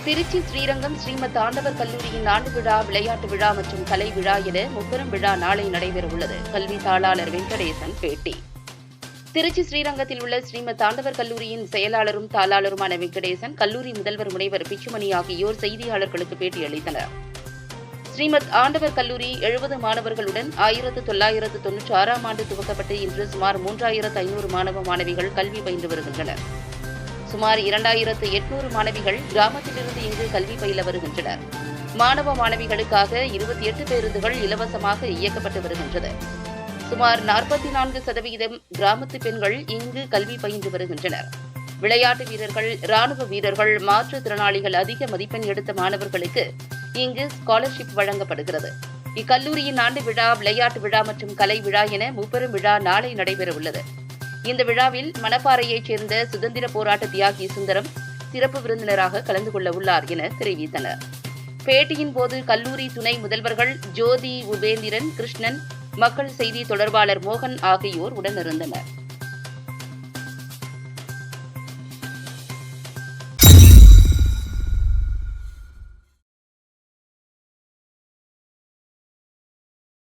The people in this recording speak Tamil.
திருச்சி ஸ்ரீரங்கம் ஸ்ரீமத் ஆண்டவர் கல்லூரியின் ஆண்டு விழா, விளையாட்டு விழா மற்றும் கலை விழா என முப்பெரும் விழா நாளை நடைபெறவுள்ளது. கல்வி தாளாளர் வெங்கடேசன் பேட்டி. திருச்சி ஸ்ரீரங்கத்தில் உள்ள ஸ்ரீமத் ஆண்டவர் கல்லூரியின் செயலாளரும் தாளாளருமான வெங்கடேசன், கல்லூரி முதல்வர் முனைவர் பிச்சுமணி ஆகியோர் செய்தியாளர்களுக்கு பேட்டியளித்தனர். ஸ்ரீமத் ஆண்டவர் கல்லூரி 70 மாணவர்களுடன் 1996ஆம் ஆண்டு துவக்கப்பட்டு இன்று சுமார் 3500 மாணவ மாணவிகள் கல்வி பயின்று வருகின்றனர். சுமார் 2800 மாணவிகள் கிராமத்திலிருந்து இங்கு கல்வி பயில வருகின்றனர். மாணவ மாணவிகளுக்காக 28 பேருந்துகள் இலவசமாக இயக்கப்பட்டு வருகின்றது. சுமார் 44% கிராமத்து பெண்கள் இங்கு கல்வி பயின்று வருகின்றனர். விளையாட்டு வீரர்கள், ராணுவ வீரர்கள், மாற்றுத்திறனாளிகள் அதிக மதிப்பெண் எடுத்த மாணவர்களுக்கு இங்கு ஸ்காலர்ஷிப் வழங்கப்படுகிறது. இக்கல்லூரியின் ஆண்டு விழா, விளையாட்டு விழா மற்றும் கலை விழா என முப்பெரும் விழா நாளை நடைபெறவுள்ளது. இந்த விழாவில் மணப்பாறையைச் சேர்ந்த சுதந்திர போராட்ட தியாகி சுந்தரம் சிறப்பு விருந்தினராக கலந்து கொள்ள உள்ளார் என தெரிவித்தனர். பேட்டியின் போது கல்லூரி துணை முதல்வர்கள் ஜோதி, உபேந்திரன், கிருஷ்ணன், மக்கள் செய்தி தொடர்பாளர் மோகன் ஆகியோர் உடனிருந்தனர்.